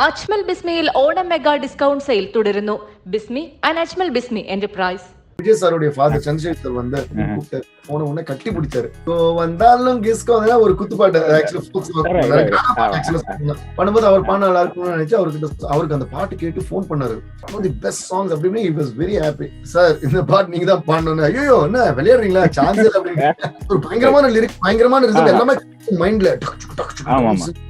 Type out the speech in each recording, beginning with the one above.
അജ്മൽ ബിസ്മിയിൽ Onam mega discount sale തുടരുന്നു. Bismi and Ajmal Bismi enterprise. Vijay சாருடைய ஃபாதர் சந்திரசேகர் வந்து கூப்பிட்டாரு, போன உடனே கட்டி பிடிச்சாரு. வந்தாலும் கிஸ்கோ ஒரு குத்துப்பாட்டு பண்ணும்போது அவர் பாட நல்லா இருக்கும்னு நினைச்சு அவருக்கு அந்த பாட்டு கேட்டு போன் பண்ணாரு. பெஸ்ட் சாங்ஸ் அப்படின்னு he was very happy. Sir இந்த பாட்டு நீங்க தான் பாடணும். ஐயோ என்ன விளையாடுறீங்களா, சான்ஸ் அப்படின்னு ஒரு பயங்கரமான லிரிக், பயங்கரமான ரிசல்ட் எல்லாமே மைண்ட்ல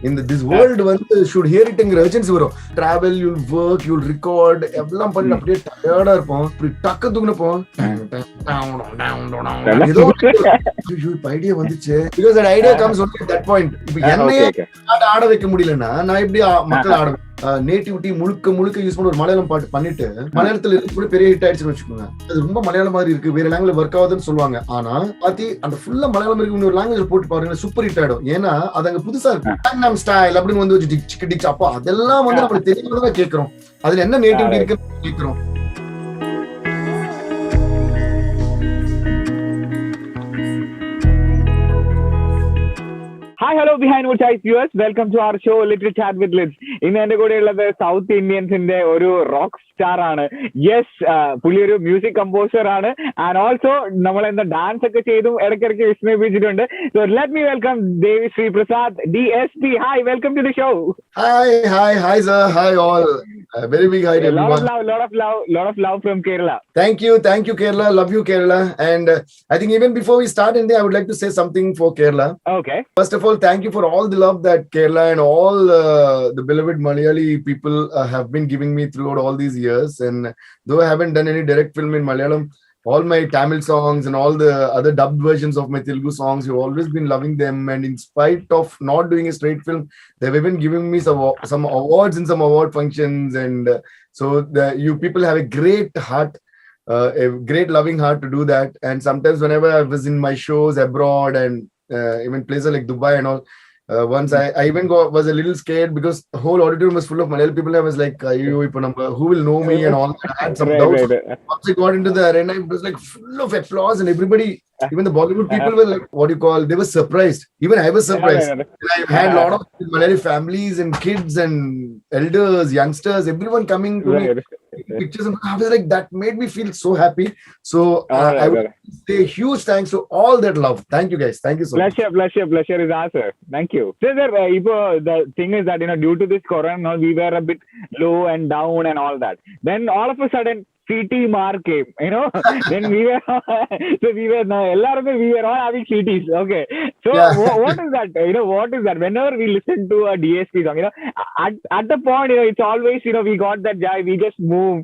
இந்த this world வந்து should hear it ங்கிற urgency வரும். travel, you'll work, you'll record எல்லாம் பண்ணி அப்படியே டயர்டா இருப்போம். இப்படி டக்கு தூக்குனப்போ ஐடியா வந்துச்சு. Because that idea comes only at that point. இப்ப என்னையே ஆட வைக்க முடியலன்னா நான் எப்படி மக்கள் ஆடுவேன்? நேட்டிவிட்டி முழுக்க யூஸ் பண்ண ஒரு மலையாளம் பாட்டு பண்ணிட்டு மலையாளத்துல இருந்து பெரிய ஹிட் ஆயிடுச்சுன்னு வச்சுக்கோங்க. அது ரொம்ப மலையாளம் மாதிரி இருக்கு, வேற லாங்குவேஜ் ஒர்க் ஆகுதுன்னு சொல்லுவாங்க. ஆனா பாத்தி அந்த ஃபுல்லா மலையாளம் இருக்கு ஒரு லாங்குவேஜ் போட்டு பாருங்க, சூப்பர் ஹிட் ஆயிடும். ஏன்னா அது அங்க புதுசா இருக்கு, ஸ்டைல் அப்படின்னு வந்து அப்போ அதெல்லாம் வந்து நம்மளுக்கு தெரியாமதான் கேட்கிறோம். அதுல என்ன நேட்டிவிட்டி இருக்குன்னு கேட்கிறோம். Hi, hello, Behindwoods viewers. Welcome to our show, Little Chat with Lids. ഇന്ന് എന്റെ കൂടെ ഉള്ളത് സൗത്ത് ഇന്ത്യൻസിന്റെ ഒരു റോക്ക് സ്റ്റാർ ആണ്. യെസ്, പുള്ളി ഒരു മ്യൂസിക് കമ്പോസർ ആണ്. ആൻഡ് ഓൾസോ നമ്മൾ എന്താ ഡാൻസ് ഒക്കെ ചെയ്തും ഇടയ്ക്കിടയ്ക്ക് വിസ്മയിപ്പിച്ചിട്ടുണ്ട്. So let me welcome Devi Sri Prasad, DSP. Hi, welcome to the show. Hi sir, hi all. Very big hi everyone. Lot of love from Kerala. Thank you Kerala, love you Kerala. And I think even before we start India, I would like to say something for Kerala. Okay. First of all, thank you for all the love that Kerala and all the beloved Malayali people have been giving me throughout all these years. And though I haven't done any direct film in Malayalam, all my Tamil songs and all the other dubbed versions of my Telugu songs, you've always been loving them. And in spite of not doing a straight film, they've even given me some awards in some award functions. And so you people have a great heart, a great loving heart to do that. And sometimes whenever I was in my shows abroad and even places like Dubai and all, once I even was a little scared because the whole auditorium was full of Malayalam people. I was like, who will know me and all that. I had some doubts. Once I got into the arena, it was like full of applause and everybody, even the Bollywood people were like, they were surprised. Even I was surprised. And I had a lot of Malayali families and kids and elders, youngsters, everyone coming to me. Pictures, and I was like, that made me feel so happy. So I would say huge thanks to all that love. Thank you guys, thank you so much. Pleasure is ours, sir. Thank you. So sir, the thing is that due to this corona, we were a bit low and down and all that. Then all of a sudden CT mark came, then we were all having CTs. Okay, so yeah. What is that? What is that? Whenever we listen to a DSP song, at the point, it's always, we got that jive, we just move.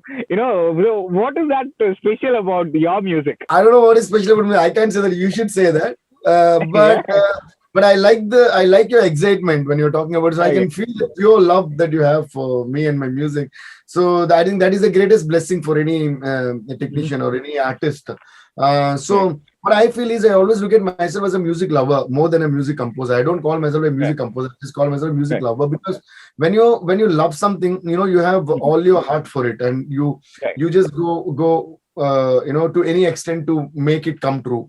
What is that special about your music? I don't know what is special about me. I can't say that. You should say that. But I like your excitement when you're talking about it. So I can feel the pure love that you have for me and my music. So I think that is the greatest blessing for any technician or any artist. So what I feel is I always look at myself as a music lover more than a music composer. I don't call myself a music composer. I just call myself a music lover, because when you love something, you have all your heart for it, and you just go to any extent to make it come true.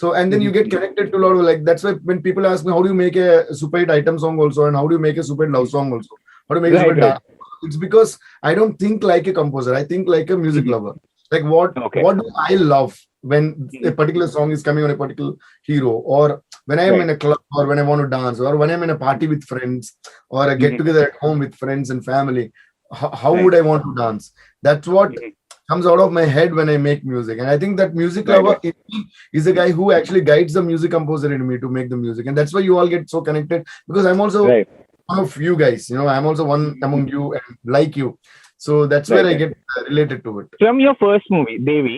So, and then you get connected to a lot of, like, that's why when people ask me, how do you make a super hit item song also, and how do you make a super hit love song also, how do you make a super dance? It's because I don't think like a composer. I think like a music lover. Like what do I love when a particular song is coming on a particular hero, or when I am in a club, or when I want to dance, or when I'm in a party with friends, or a get together at home with friends and family. How would I want to dance? That's what comes out of my head when I make music. And I think that music lover is the guy who actually guides the music composer in me to make the music. And that's why you all get so connected, because I'm also one of you guys. I'm also one among you and like you. So that's where I get related to it. From your first movie, Devi,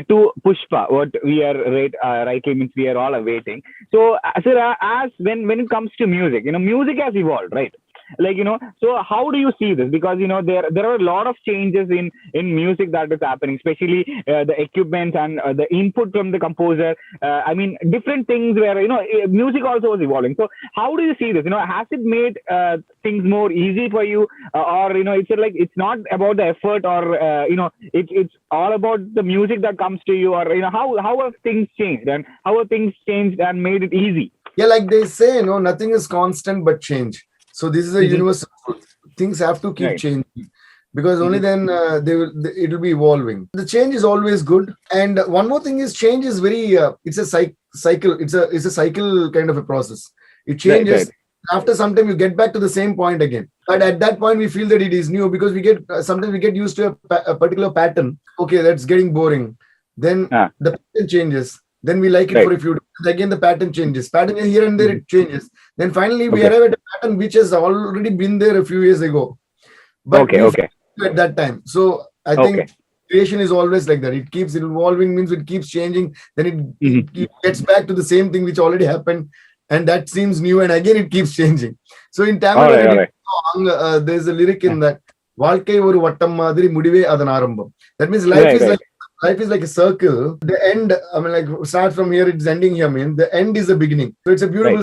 to Pushpa, what we are rightly means we are all awaiting. So, sir, as when it comes to music, music has evolved, right? So how do you see this? Because there are a lot of changes in music that is happening, especially the equipment and the input from the composer. I mean, different things where music also was evolving. So how do you see this? Has it made things more easy for you, or it's like it's not about the effort, or it's all about the music that comes to you, or how have things changed, and how have things changed and made it easy? Yeah, like they say, nothing is constant but change. So this is a universal truth. things have to keep Right. changing, because only then it will be evolving. The change is always good. And one more thing is, change is very it's a cycle. It's a cycle kind of a process. It changes. Right. After some time you get back to the same point again, but at that point we feel that it is new, because we get sometimes we get used to a particular pattern. Okay, that's getting boring. Then the pattern changes. Then we like it Right. for a few days. Again the pattern changes. Pattern here and there, it changes. Then finally we Okay. arrive at a pattern which has already been there a few years ago, but Okay. we Okay. at that time. So I think Okay. creation is always like that. It keeps evolving, means it keeps changing. Then it gets back to the same thing which already happened, and that seems new, and again it keeps changing. So in Tamil, All right. song, there's a lyric in that, வாழ்க்கை ஒரு வட்டம் மாதிரி முடிவே அதன் ஆரம்பம். That means life Right, is right. life is like a circle. The end, I mean, like, start from here, it's ending here. I mean, the end is the beginning. So it's a beautiful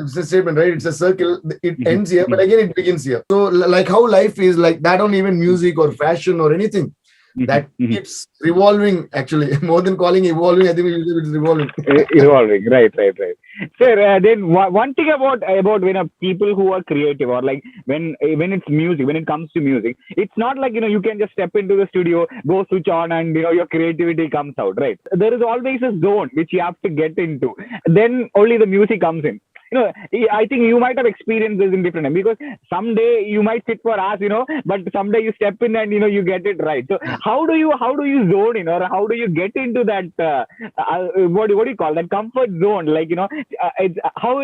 it's a statement, right? It's a circle. It ends here, but again it begins here. So like how life is, like that, on even music or fashion or anything, that keeps revolving. Actually, more than calling evolving, I think it's revolving. Evolving. Right. Sir, then one thing about when people who are creative, or like when it's music, when it comes to music, it's not like, you can just step into the studio, go switch on, and your creativity comes out, right? There is always a zone which you have to get into. Then only the music comes in. I think you might have experienced this in different time, because someday you might sit for hours, but someday you step in and you get it right. So how do you zone in, or how do you get into that what do you call that comfort zone? Like, it's, how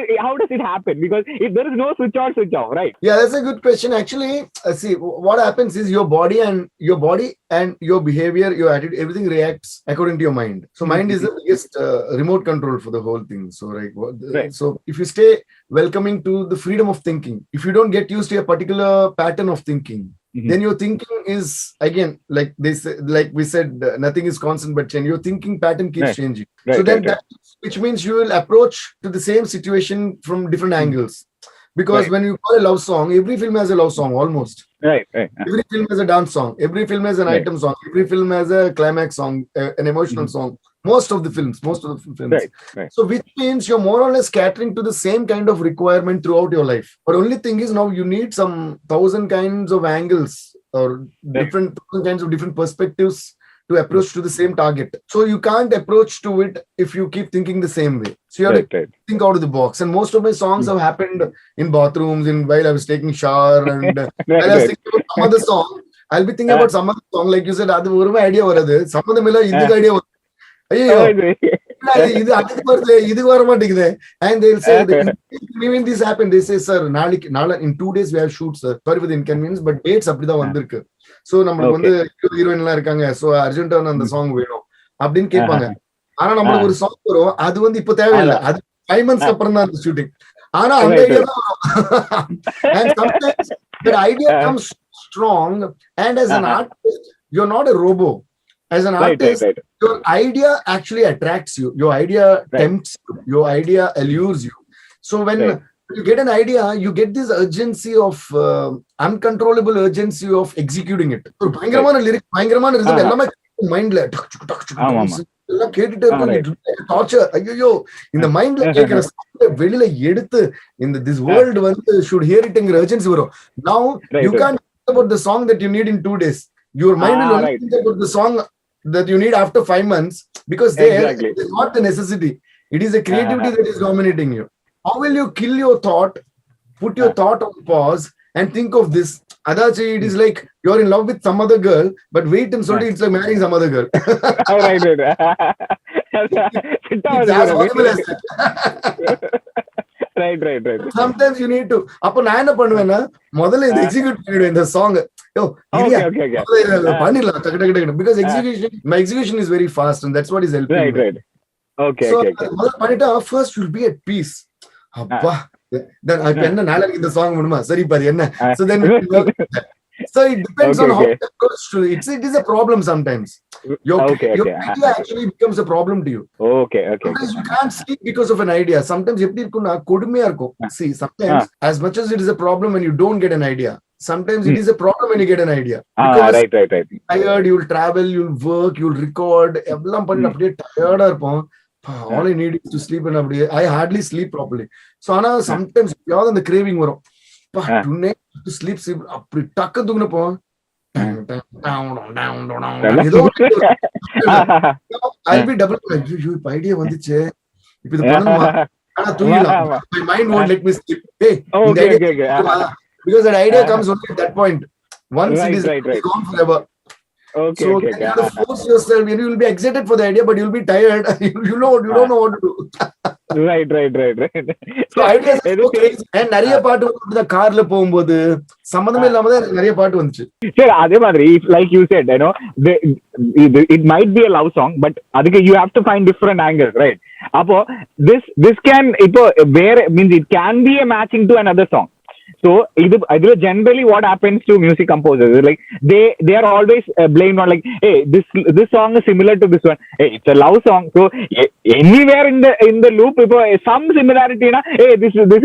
does it happen? Because if there is no switch on, switch off, right? Yeah, that's a good question. Actually, see, what happens is your body and your behavior, your attitude, everything reacts according to your mind. So mind is the biggest remote control for the whole thing. So Right. so if you stay welcoming to the freedom of thinking, if you don't get used to a particular pattern of thinking, then your thinking is, again, like they say, like we said, nothing is constant but change. Your thinking pattern keeps Right. changing. Right, So then right. which means you will approach to the same situation from different angles. Because when you call a love song, every film has a love song almost. Right. Every film has a dance song. Every film has an Right. item song. Every film has a climax song, an emotional song. Most of the films. Right. So which means you're more or less catering to the same kind of requirement throughout your life. But only thing is, now you need some 1,000 kinds of angles, or different 1,000 kinds of different perspectives to approach to the same target. So you can't approach to it if you keep thinking the same way. So you have to Right. think out of the box. And most of my songs have happened in bathrooms, while I was taking shower, and while I was thinking about some other song, I'll be thinking about some other song. Like you said, அது ஒரு idea வருது, சம்மந்தமில்ல இதுக்கு idea வருது. ஐயோ, இது அதுக்கு வருது, இதுக்கு வர மாட்டேங்குது. And they'll say, even this happened, they say, sir, நாளை in 2 days we have shoot, sir. Sorry for the inconvenience, but dates அப்படிதான் வந்திருக்கு. So நம்மளுக்கு வந்து ஹீரோயின் எல்லாம் இருக்காங்க, so அர்ஜென்ட்டா அந்த சாங் வேணும் அப்படின்னு கேட்பாங்க. ஆனா நம்மளுக்கு ஒரு சாங் வரும், அது வந்து இப்ப தேவையில்லை, அது 5 months அப்புறம் தான் அந்த ஷூட்டிங். ஆனா அந்த ஐடியா தான் வரும். And sometimes that idea comes strong, and as an artist, you're not a robo. As an artist, your idea actually attracts you. Your idea tempts you. Your idea allures you. So when you get an idea, you get this urgency of uncontrollable urgency of executing it. So பயங்கரமான lyric, பயங்கரமான rhythm எல்லாமே மைண்ட்ல எல்லாம் கேட்டுட்டே இருக்கும். Torture. ஐயோ, இந்த மைண்ட்ல கேட்கிற சவுண்ட் வெளியில எடுத்து இந்த this world வந்து should hear it ங்கிற urgency வரும். Now you can't think about the song that you need in 2 days. Your mind will only think about the song that you need after 5 months, because it is not the necessity. It is the creativity that is dominating you. How will you kill your thought, put your thought on pause, and think of this? Adachi, it is like you're in love with some other girl, but wait and sorry, it's like marrying some other girl. Right. It's as horrible as that. Right. Sometimes you need to. அப்ப நான் என்ன பண்ணுவேன்னா, முதல்ல இந்த execute பண்ணிடுவேன் இந்த song. பண்ணிடலாம் டக்கு டக்கு டக்கு, because my execution is very fast, and that's what is helping me. Right. Okay. முதல்ல பண்ணிட்டா first you'll be at peace. அப்பா, then இப்ப என்ன நாளைக்கு இந்த சாங் வேணுமா, சரி பாரு என்ன. So then so it depends on how you approach to it. It is a problem sometimes. Your idea actually becomes a problem to you. Okay. Because you can't sleep because of an idea. Sometimes எப்படி இருக்கும்னா கொடுமையா இருக்கும். See, sometimes as much as it is a problem when you don't get an idea, sometimes it is a problem when you get an idea. Because right. tired, you'll travel, you'll work, you'll record, எல்லாம் பண்ணி அப்படியே டயர்டா இருப்போம். All I need is to sleep, and I hardly sleep properly. So ஆனா sometimes யாவது அந்த craving வரும். tonight to sleep அப்படி டக்கு தூங்கினப்போ I'll be double idea வந்துச்சு இப்ப இது பண்ணணுமா ஆனா தூங்கிடலாம் my mind won't let me sleep because that idea comes only at that point once it is gone forever. Okay, so you have to force yourself. You will be excited for the idea, but you'll be tired. you don't know what to do. right. So ideas are so crazy. And நிறைய பாட்டு வந்து கார்ல போகும்போது சம்பந்தமே இல்லாம தான் நிறைய பாட்டு வந்துச்சு. சரி, அதே மாதிரி like you said, it might be a love song, but அதுக்கு you have to find different angles, right? அப்போ this can இப்போ வேற means it can be a matching to another song. So generally what happens to music composers is like they are always blamed on like, hey, this song is similar to this one. Hey, it's a love song, so anywhere in the loop some similarity na, hey, this is this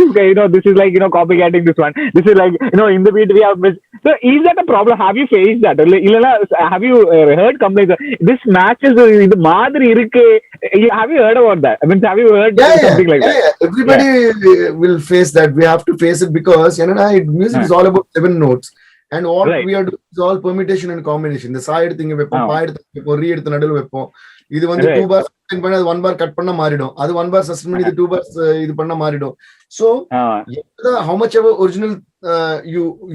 is like copycatting this one, this is like in the beat we have missed. So is that a problem? Have you faced that? Have you heard complaints this matches idu madri irukku? Have you heard about that? I mean, have you heard something like that? Everybody will face that. We have to face it because music is all about 7 notes, and what we are doing is all permutation and combination. The side thing வெப்போம், pa எடுத்து வெப்போம், re எடுத்து நடுவுல வெப்போம். இது வந்து 2 bars sustain பண்ணா அது 1 bar cut பண்ணா மாறிடும். அது 1 bar sustain பண்ணி இது 2 bars இது பண்ணா மாறிடும். So how much ever original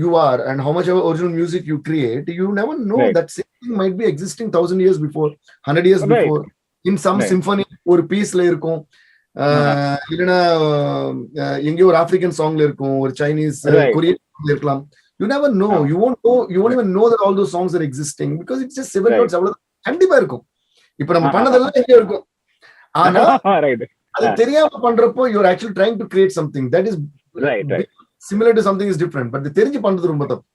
you are and how much ever original music you create, you never know that same thing might be existing 1000 years before, 100 years before in some symphony ஒரு பீஸ்ல இருக்கும். இல்லனா எங்கேயோ ஒரு African சாங்ல இருக்கும், ஒரு Chinese Korean சாங்ல இருக்கலாம். You never know. You won't even know that all those songs are existing because it's just 7 notes. அவ்வளவு கண்டிப்பா இருக்கும். இப்ப நம்ம பண்ணதெல்லாம் எங்க இருக்கும், ஆனா அது தெரியாம பண்றப்போ you are actually trying to create something that is similar to something is different, but இது தெரிஞ்சு பண்றது ரொம்ப தப்பு.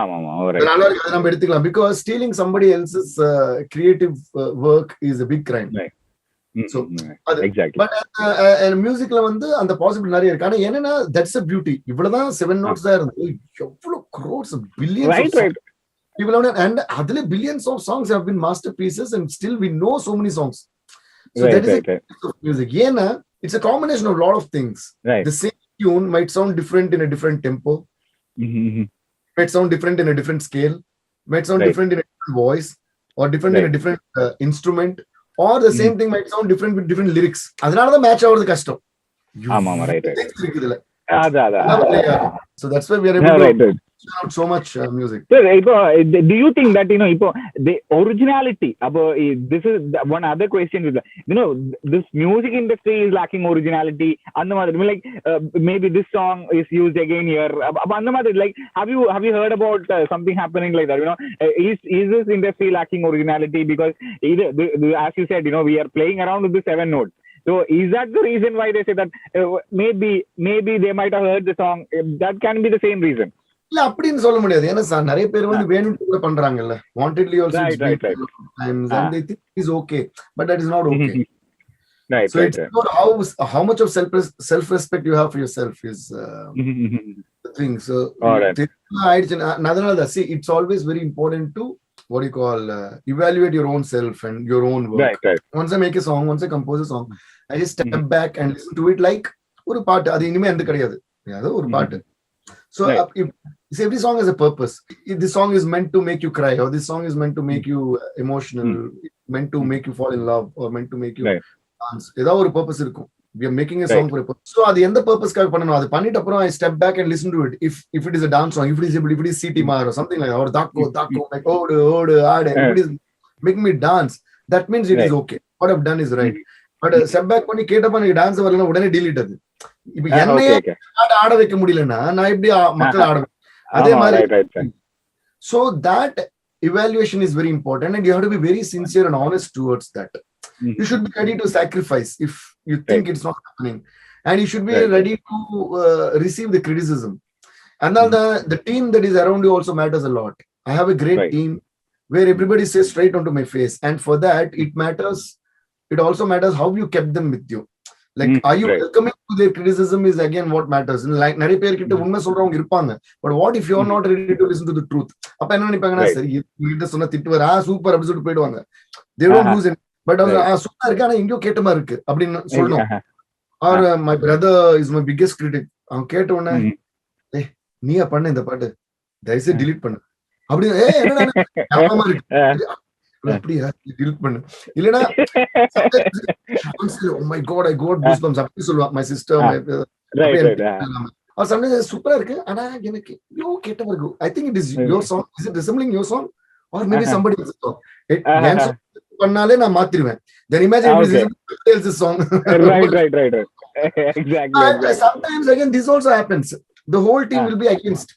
அதனால அதை நம்ம எடுத்துக்கலாம். because stealing somebody else's creative work is a big crime. So exactly. But musicல வந்து அந்த பாசிபிள் நிறைய இருக்கு. ஆனா என்னன்னா that's a beauty. இவ்வளவுதான் 7 notes தான் இருந்து எவ்வளவு crores billions of songs people have, and அதுல billions of songs have been masterpieces and still we know so many songs. So that is a music. ஏன்னா it's a combination of a lot of things. The same tune might sound different in a different tempo, might sound different in a different scale, might sound different in a different voice or different in a different instrument, or the same thing might sound different with different lyrics. அதனால தான் match ஆவறது கஷ்டம். ஆமா right இருக்குதுல. So that's why we are able to out so much music. Do you think that the originality this is one other question with this music industry is lacking originality and like maybe this song is used again here like have you heard about something happening like that? Is this industry lacking originality because as you said we are playing around with the 7 notes? So is that the reason why they say that maybe they might have heard the song? That can be the same reason. இல்ல அப்படின்னு சொல்ல முடியாது. ஏன்னா நிறைய பேர் வந்து வேணும்னு கூட பண்றாங்கல்ல. Wantedly also times and they think it is okay, but that is not okay. So it's not how much of self-respect you have for yourself is the thing. So see, it's always very important to what you call evaluate your own self and your own work. Once I make a song, once I compose a song, I just step back and listen to it like ஒரு பாட்டு. அது இனிமே எந்த கிடையாது, அது ஒரு பாட்டு. So if every song has a purpose. If this song is meant to make you cry, or this song is meant to make you emotional, meant to make you fall in love, or meant to make you dance, ஏதோ ஒரு purpose இருக்கும். We are making a song for a purpose. So அது எந்த purpose-காக பண்ணனும், அது பண்ணிட்ட அப்புறம் I step back and listen to it. If it is a dance song, if it is CT Mar or something like that, or dakko like odu aade, if it is making me dance, that means it is okay. What I've done is right. But step back பண்ணி கேட்டப்ப எனக்கு dance வரலனா உடனே delete அது. இப்ப என்னையே ஆட வைக்க முடியலன்னா நான் எப்படி மக்கள் ஆட? அதே மாதிரி. So that evaluation is very important and you have to be very sincere and honest towards that. You should be ready to sacrifice if you think it's not happening, and you should be ready to receive the criticism. And the team that is around you also matters a lot. I have a great team where everybody says straight onto my face, and for that it also matters how you kept them with you. Like are you welcoming to their criticism is again what matters. Like நிறைய பேர் கிட்ட உண்மை சொல்றவங்க இருப்பாங்க, but what if you are not ready to listen to the truth? அப்ப என்ன நினைப்பாங்கன்னா, சரி இத சொன்னா திட்டுவாரா, சூப்பர் அப்படி சொல்லிட்டு போயிடுவாங்க. They don't lose it, but சூப்பரா இருக்கு ஆனா எங்கயோ கேட்ட மாதிரி இருக்கு அப்படின்னு சொல்லணும். Or my brother is my biggest critic. அவன் கேட்ட உடனே நீயா பண்ண இந்த பாட்டு தயவுசெய்து delete பண்ணு அப்படி என்னடா ஞாபகமா இருக்கு அப்படியா delete பண்ணு இல்லனா oh my god I got goosebumps அப்படி சொல்லுவா my sister my right. or sometimes சூப்பரா இருக்கு ஆனா எனக்கு யோ கேட்ட இருக்கு I think it is your song is it resembling your song or maybe somebody else's song N song பண்ணாலே நான் மாத்திடுவேன் then imagine if it is somebody else's song right. Exactly. Sometimes again this also happens the whole team will be against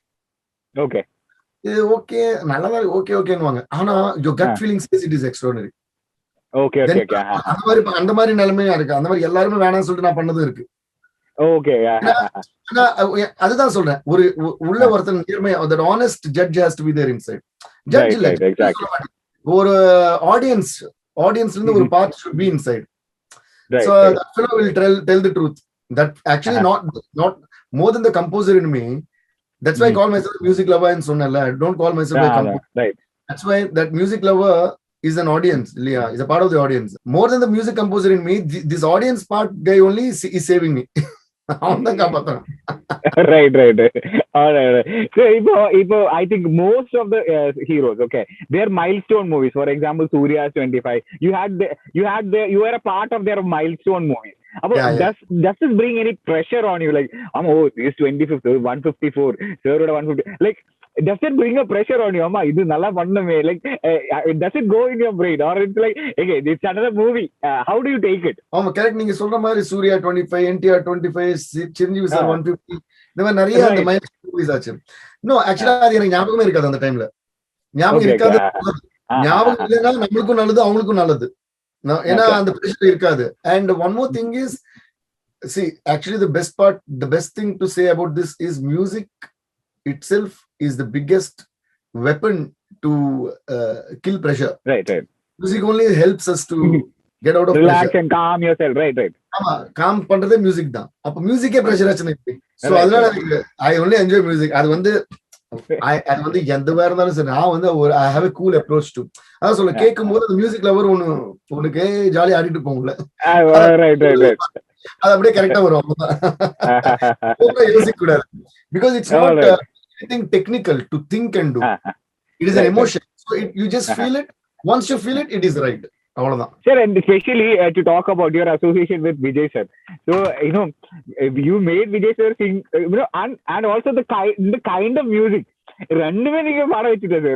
Okay. Okay நல்லதா ஓகேன்னுவாங்க ஆனா your gut feeling says it is extraordinary Okay. அந்த மாதிரி நிலைமையா இருக்கு அந்த மாதிரி எல்லாருமே வேணாம்னு சொல்லிட்டு நான் பண்ணதும் இருக்கு Okay. ஆனா அதுதான் சொல்றேன் ஒரு உள்ள ஒருத்தன் நேர்மை that honest judge has to be there inside judge இல்ல Exactly. ஒரு ஆடியன்ஸ்ல இருந்து ஒரு part should be inside Right. so that fellow will tell the truth that actually not more than the composer in me that's why I call myself a music lover and sonnalla I don't call myself a composer Right. that's why that music lover is an audience is a part of the audience more than the music composer in me this audience part guy only is saving me right. All right. So I think most of the heroes, okay, they're milestone movies. For example, Surya's 25. You were a part of their milestone movies. Does this bring any pressure on you? Like, this 25th, 154, sir, 150. Like, does it bring a pressure on you? Amma, idu nalla panname. Like, does it go in your brain, or it's like, okay, it's another movie. How do you take it? Correct. நீங்க சொல்ற மாதிரி Surya 25, NTR 25, Chiranjeevi sir 150 இந்த மாதிரி நிறைய அந்த milestone movies ஆச்சு. No ஆக்சுவலா அது எனக்கு ஞாபகமே இருக்காது அந்த டைம்ல. ஞாபகம் இருக்காது. ஞாபகம் இல்லைன்னா நம்மளுக்கும் நல்லது அவங்களுக்கும் நல்லது. ஏன்னா அந்த பிரஷர் இருக்காது. And one more thing is, see, actually the best thing to say about this is music itself is the biggest weapon to kill pressure. Right. Music only helps us to get out of relax pressure. and calm yourself. Right. ஆமா calm பண்றதே music தான். அப்ப musicே pressure ஆச்சுன்னு so அதனால I only enjoy music. அது வந்து எந்த வேற இருந்தாலும் சரி நான் வந்து I have a cool approach to அதான் சொல்ல கேட்கும்போது அந்த மியூசிக் லவர் உனக்கு ஜாலியா ஆடிட்டு போகும்ல right. அது அப்படியே கரெக்டா வரும் யோசிக்க கூடாது because it's not anything technical to think and do. It is an emotion, so you just feel it. Once you feel it, it is right. அவ்வளவுதான். Sir, and especially to talk about your association with Vijay sir. So you made Vijay sir sing, and also the kind of music. ரெண்டுமே நீங்க பாட வச்சுட்டது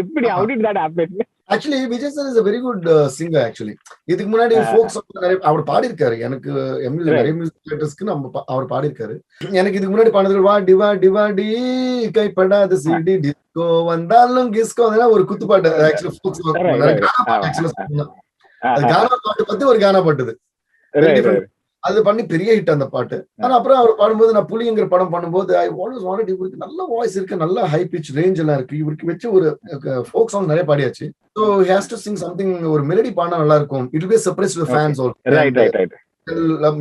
எப்படி how did that happen? Actually Vijay sir is a very good singer actually. இதுக்கு முன்னாடி folk song அவர் பாடி இருக்காரு. எனக்கு நிறைய music டைரக்டர்ஸ்க்கு அவர் பாடி இருக்காரு. எனக்கு இதுக்கு முன்னாடி பாடுறது வா டிவாடி கைப்படாத சிடி டிஸ்கோ வந்தாலும் கிஸ்கோ அதெல்லாம் ஒரு குத்து பாட்டு actually folk song. அது கானா பாட்டு பத்தி ஒரு கானா பாட்டுது. அது பண்ணி பெரிய ஹிட் அந்த பாட்டு. ஆனா அப்புறம் அவர் பாடும்போது நான் புலிங்கிற படம் பண்ணும்போது I always wanted இவருக்கு நல்ல வாய்ஸ் இருக்கு, நல்ல ஹை பிச் ரேஞ்ச் எல்லாம் இருக்கு, இவருக்கு வச்சு ஒரு ஃபோக் சாங் நிறைய பாடியாச்சு. So he has to sing something, ஒரு மெலடி பாடினா நல்லா இருக்கும். It will be a surprise to the fans also. Right.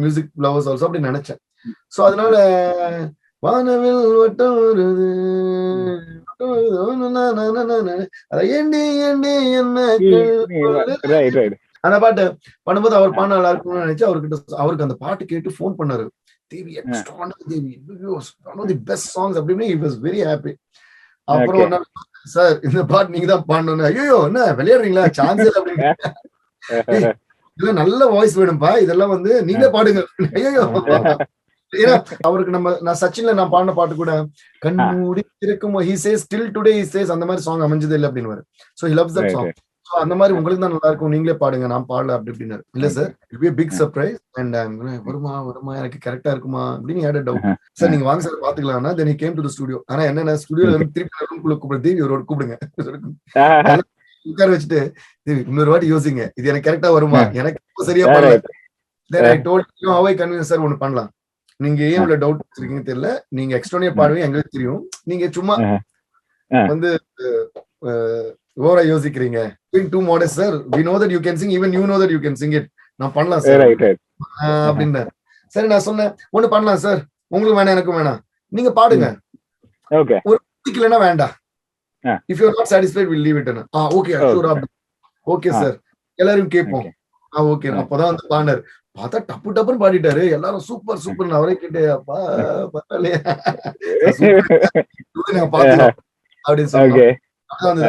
Music lovers also அப்படி நினைச்சேன். So அதனால வானவில் வட்டம் வருது ஏண்டி என்ன right. அந்த பாட்டு பண்ணும்போது அவர் பாட நல்லா இருக்கும்னு நினைச்சு அவருக்கு அந்த பாட்டு கேட்டு போன் பண்ணாரு. Devi Devi one of the best songs அப்படின்னு he was very happy. அப்புறம் சார் இந்த பாட்டு நீங்க தான் பாடணும். ஐயோ என்ன விளையாடுறீங்களா சான்ஸ் அப்படின்னு இல்ல நல்ல வாய்ஸ் வேணும்பா இதெல்லாம் வந்து நீங்களே பாடுங்க. ஐயோ ஏன்னா அவருக்கு நான் சச்சின்ல நான் பாடின பாட்டு கூட கண்மூடி இருக்கும் he says till today he says அந்த மாதிரி சாங் அமைஞ்சது இல்லை அப்படின்னு. So he loves that song. அந்த மாதிரி உங்களுக்கு தான் நல்லா இருக்கும், நீங்களே பாடுங்க நான் பாடல அப்படி அப்படின்னு. இல்ல sir it be big surprise and வருமா எனக்கு கரெக்டா இருக்குமா அப்படின்னு had a doubt. சார் நீங்க வாங்க sir பாத்துக்கலாம்னா then he came to the studio. ஆனா என்ன ஸ்டுடியோல வந்து திருப்பி ரூம்குள்ள கூப்பிடு தேவி ஒரு கூப்பிடுங்க உட்கார வச்சுட்டு தேவி இன்னொரு வாட்டி யோசிங்க இது எனக்கு கரெக்டா வருமா எனக்கு சரியா பாடல. then I told him how I convince sir ஒன்னு பண்ணலாம், நீங்க ஏன் இவ்வளவு டவுட் வச்சிருக்கீங்க தெரியல, நீங்க எக்ஸ்ட்ரானியா பாடுவீங்க எங்களுக்கு தெரியும், நீங்க சும்மா வந்து ஓவரா யோசிக்கிறீங்க. Too modest sir, we know that you can sing, even you know that you can sing it. நான் பண்ணலாம் சார் அப்படின்னு. சரி நான் சொன்னேன் ஒண்ணு பண்ணலாம் சார், உங்களுக்கு வேணாம் எனக்கும் வேணாம், நீங்க பாடுங்க ஒரு இல்லைன்னா வேண்டாம், if you are not satisfied we'll leave it. Okay sure okay sir எல்லாரும் கேட்போம். ஓகே அப்பதான் வந்து பாடினார். பார்த்தா டப்பு டப்புன்னு பாடிட்டாரு. எல்லாரும் சூப்பர் சூப்பர் அவரே கேட்டு அப்பா பரவாயில்லையா நான் பாத்துக்கோ அப்படின்னு சொன்னோம்.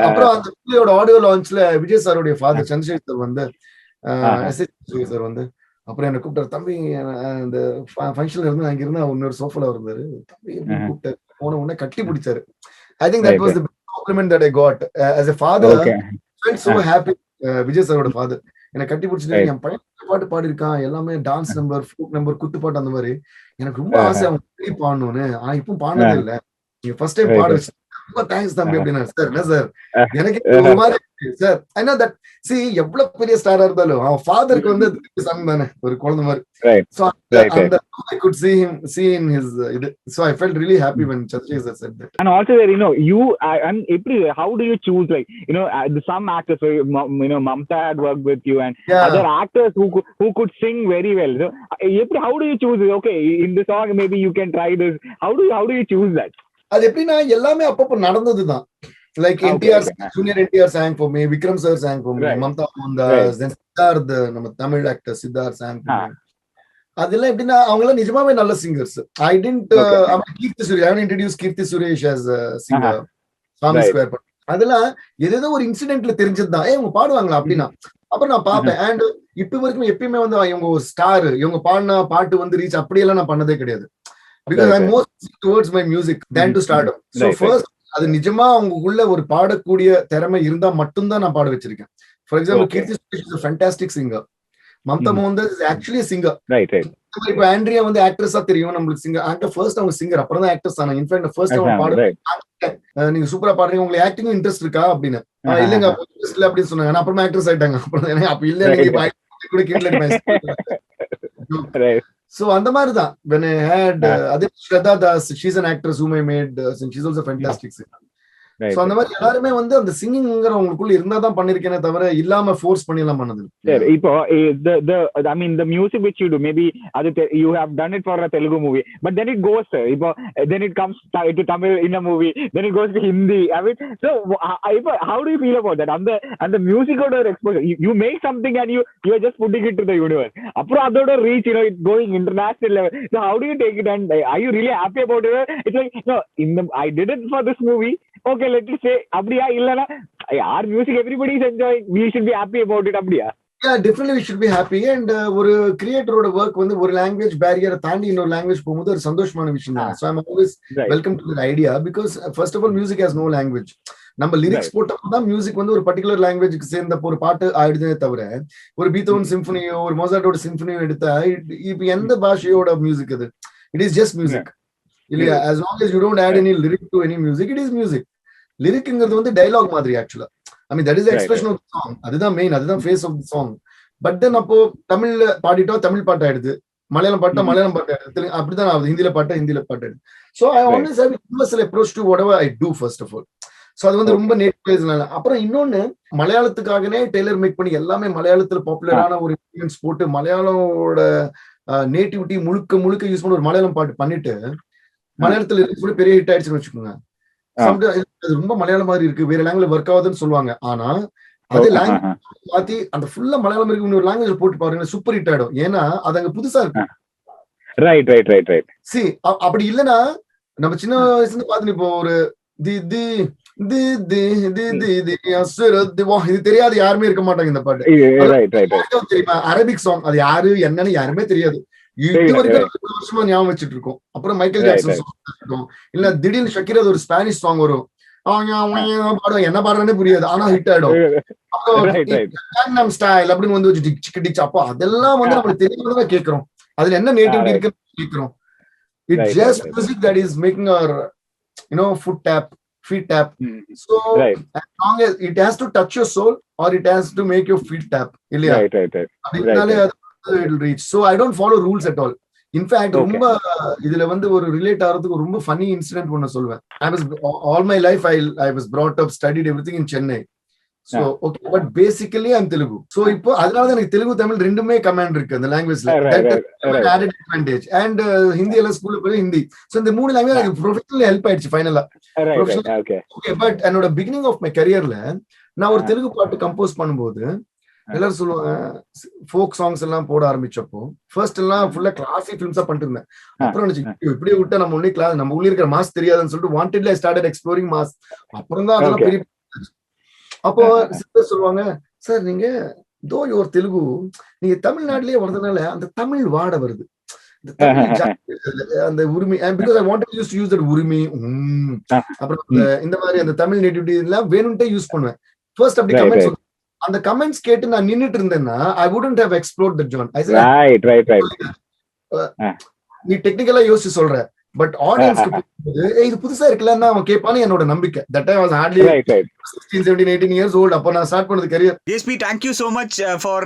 அப்புறம் அந்த பிள்ளையோட ஆடியோ லான்ச்ல விஜய் சாருடைய ஃபாதர் சந்திரசேகர் வந்து சார் வந்து அப்புறம் என்ன கூப்பிட்டாரு, தம்பி இந்த ஃபங்க்ஷன்ல இருந்து அங்க இருந்தா இன்னொரு சோஃபால இருந்தாரு, தம்பி கூப்பிட்டாரு, போன உடனே கட்டி பிடிச்சாரு. I think that was the best compliment that I got as a father. I felt so happy. Vijay சாரோட ஃபாதர் என்னை கட்டி பிடிச்சிட்டு என் பையன் பாட்டு பாடி இருக்கான், எல்லாமே டான்ஸ் நம்பர், ஃபோக் நம்பர், குத்து பாட்டு அந்த மாதிரி. எனக்கு ரொம்ப ஆசை அவன் பாடணும்னு. ஆனா இப்பவும் பாடினதே இல்லை, நீங்க ஃபர்ஸ்ட் டைம் பாட வச்சு ரொம்ப தேங்க்ஸ் தம்பி அப்படின்னா. சார் என்ன சார் எனக்கு ஒரு மாதிரி sir I know that C எவ்வளவு பெரிய ஸ்டாரா இருந்தாலும் அவன் ஃபாதருக்கு வந்து சன் தானே, ஒரு குழந்தை மாதிரி. So I could see in his so I felt really happy when Chandrasekhar said that. And also there, you and how do you choose, like, some actors, Mamta had worked with you and other actors who could sing very well. So how do you choose, okay, in the song maybe you can try this? How do you choose that? அது எப்படின்னா எல்லாமே அப்பப்போ நடந்ததுதான். Like NTR junior NTR sang for me, Vikram sir sang for me, Mamta Mohandas, then Siddharth நம்ம Tamil actor Siddharth sang for me. அதெல்லாம் எப்படின்னா அவங்க எல்லாம் நிஜமாவே நல்ல singers. I didn't Keerthy Suresh, I introduce Keerthy Suresh as a singer Saamy square. அதெல்லாம் ஏதோ ஒரு இன்சிடென்ட்ல தெரிஞ்சதுதான், இவங்க பாடுவாங்களா அப்படின்னா. அப்புறம் நான் பார்ப்பேன். அண்ட் இப்ப வரைக்கும் எப்பயுமே வந்து இவங்க ஒரு ஸ்டார், இவங்க பாடின பாட்டு வந்து ரீச் அப்படியெல்லாம் நான் பண்ணதே கிடையாது. Because I'm more towards my music than to stardom. So first அது நிஜமா அவங்களுக்குள்ள ஒரு பாடக்கூடிய திறமை இருந்தா மட்டும்தான் நான் பாட வச்சிருக்கேன். For example Keerthy Suresh is a fantastic singer. Mamta Mohandas is actually singer. இப்போ ஆண்ட்ரியா வந்து ஆக்ட்ரஸா தெரியும் நம்மளுக்கு, சிங்கர் ஆக்டர் ஃபர்ஸ்ட் அவங்க சிங்கர், அப்புறம் தான் ஆக்டர்ஸ் ஆனாங்க. இன்ஃபேக்ட் ஃபர்ஸ்ட் அவங்க பாடுறாங்க, நீங்க சூப்பரா பாடுறீங்க, உங்களுக்கு ஆக்டிங் இன்ட்ரெஸ்ட் இருக்கா அப்படின்னு. இல்லங்க இன்ட்ரெஸ்ட் இல்ல அப்படின்னு சொன்னாங்க. அப்புறமா ஆக்ட்ரஸ் ஆயிட்டாங்க. அப்புறம் அப்ப இல்ல நீங்க கூட கீழே. So அந்த மாதிரி தான் when I had அதே Shradha Das, she's an actress whom I made and she's also a fantastic singer. So அந்த மாதிரி எல்லாருமே வந்து அந்த சிங்கிங்ங்கற உங்களுக்குள்ள இருந்தா தான் பண்ணிருக்கேனே தவிர இல்லாம ஃபோர்ஸ் பண்ணி எல்லாம் பண்ணது இல்ல. சரி, இப்போ I mean the music which you do, maybe you have done it for a Telugu movie, but then it goes, then it comes to Tamil in a movie, then it goes to Hindi. I mean, so how do you feel about that? And the music order exposure, you make something and you are just putting it to the universe. Appo adoda reach, it's going international level. So how do you take it, and are you really happy about it? It's like, no, I did it for this movie. Okay, let us say அப்படியா இல்லனா our music everybody is enjoying, we should be happy about it அப்படியா? Yeah, definitely we should be happy. And ஒரு கிரியேட்டரோட work வந்து ஒரு language பேரியரை தாண்டி இன்னொரு language போகும்போது ஒரு சந்தோஷமான விஷயம் தான். So I'm always welcome to the idea because first of all music has no language. நம்ம லிரிக்ஸ் போட்டப்போ தான் மியூசிக் வந்து ஒரு பர்டிகுலர் லாங்குவேஜுக்கு சேர்ந்த ஒரு பாட்டு ஆயிடுதே தவிர ஒரு பீத்தோவன் சிம்பனியோ ஒரு மொசார்ட்டோட சிம்பனியோ எடுத்தா இப்ப எந்த பாஷையோட மியூசிக் அது? இட் இஸ் ஜஸ்ட் மியூசிக் இல்லையா? as long as you don't add any lyric to any music, it is music. லிரிக்ங்கிறது வந்து டயலாக் மாதிரி ஆக்சுவலா. I mean that is the expression of the song. அதுதான் மெயின், அதுதான் face of the song. But then அப்போ தமிழ்ல பாடிட்டா தமிழ் பாட்டு ஆயிடுது, மலையாளம் பாட்டா மலையாளம் பாட்டு ஆயிடுது, அப்படிதான் ஆகுது, ஹிந்தில பாட்டா ஹிந்தில பாட்டு ஆயிடுது. So I always have a universal approach to whatever I do first of all. So அது வந்து ரொம்ப நேட்டிவ்ல. அப்புறம் இன்னொன்னு மலையாளத்துக்காகவே டெய்லர் மேக் பண்ணி எல்லாமே மலையாளத்துல பாப்புலரான ஒரு இன்ஃப்ளூயன்ஸ் போட்டு மலையாளோட நேட்டிவிட்டி முழுக்க யூஸ் பண்ணி ஒரு மலையாளம் பாட்டு பண்ணிட்டு மலையாளத்துல கூட பெரிய ஹிட் ஆயிடுச்சுன்னு வச்சுக்கோங்க. ரொம்ப மலையாளம் மாதிரி இருக்கு, வேற லாங்குவேஜ் ஒர்க் ஆகுதுன்னு சொல்லுவாங்க. ஆனா அதே லாங்குவேஜ் மாத்தி அந்த ஃபுல்லா மலையாளம் இருக்கு இன்னொரு லாங்குவேஜ் போட்டு பாருங்க, சூப்பர் ஹிட் ஆயிடும். ஏன்னா அது அங்க புதுசா இருக்கு. ரைட். சி அப்படி இல்லைன்னா நம்ம சின்ன வயசுல இருந்து பாத்துட்டு இப்போ ஒரு இது தெரியாது யாருமே இருக்க மாட்டாங்க இந்த பாட்டு. தெரியுமா அரபிக் சாங், அது யாரு என்னன்னு யாருமே தெரியாது. இது வரைக்கும் வருஷமா ஞாபகம் வச்சுட்டு இருக்கோம். அப்புறம் மைக்கேல் ஜாக்சன் சாங் இல்ல திடீர்னு ஷக்கீரா ஒரு ஸ்பானிஷ் சாங் வரும், பாடுவாங்க, என்ன பாடுறேன்னு புரியாது, ஆனா ஹிட் ஆயிடும். அப்புறம் ஸ்டைல் அப்படின்னு வந்து டிச் அப்போ அதெல்லாம் வந்து நம்மளுக்கு தெரியாமதான் கேட்கிறோம். அதுல என்ன நேட்டிவிட்டி இருக்குன்னு கேட்கிறோம். It's just music that is making our foot tap, feet tap. So as long as it has to touch your soul or it has to make your feet tap. Right. It'll reach. So I don't follow rules at all. In fact, ரொம்ப இதுல வந்து ஒரு relate ஆகிறதுக்கு ரொம்ப funny incident ஒன்னு சொல்லுவேன். All my life I was brought up, studied everything in Chennai. So okay, but basically I'm Telugu. So இப்போ அதனால தான் எனக்கு தெலுங்கு தமிழ் ரெண்டுமே கமாண்ட் இருக்கு அந்த லாங்குவேஜ்ல. That added advantage. And Hindi எல்லாம் ஸ்கூல்ல போய் ஹிந்தி. So இந்த மூணு லாங்குவேஜ் எனக்கு ப்ரொஃபஷனலி ஹெல்ப் ஆயிடுச்சு ஃபைனலா. Okay, but என்னோட பிகினிங் ஆஃப் மை கரியர்ல நான் ஒரு தெலுங்கு பாட்டு கம்போஸ் பண்ணும்போது எல்லாரும் சொல்லுவாங்க ஃபோக் சாங்ஸ் எல்லாம் போட ஆரம்பிச்சப்போ ஃபர்ஸ்ட் எல்லாம் ஃபுல்லா கிளாசிக் ஃபிலிம்ஸா பண்ணிட்டு இருந்தேன். அப்புறம் நினைச்சு இப்படியே விட்டா நம்ம ஒண்ணே கிளாஸ் நம்ம உள்ள இருக்கிற மாஸ் தெரியாதுன்னு சொல்லிட்டு wantedly I started exploring mass. அப்புறம் தான் அதெல்லாம் பெரிய. அப்போ சிலர் சொல்லுவாங்க, சார் நீங்க தோ யுவர் தெலுங்கு, நீங்க தமிழ்நாட்டிலேயே வரதுனால அந்த தமிழ் வாட வருது, இந்த தமிழ் அந்த உரிமை, because I wanted use use that உரிமை. அப்புறம் இந்த மாதிரி அந்த தமிழ் நேட்டிவிட்டி எல்லாம் வேணும்ட்டே யூஸ் பண்ணுவேன். ஃபர்ஸ்ட் அப்படி கமெண்ட்ஸ், அந்த கமெண்ட்ஸ் கேட்டு நான் நின்னுட்டு இருந்தேன்னா I wouldn't have explored that genre. I said right நீ டெக்னிக்கலா யோசிச்சு சொல்ற, பட் ஆடியன்ஸ்க்கு இது புதுசா இருக்குல்லன்னா அவன் கேட்பான்னு என்னோட நம்பிக்கை. That time was hardly 16 17 18 years old. அப்ப நான் ஸ்டார்ட் பண்ணது career. DSP, thank you so much for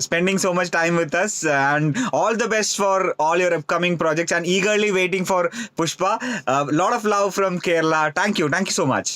spending so much time with us, and all the best for all your upcoming projects, and eagerly waiting for Pushpa. Lot of love from Kerala. Thank you so much.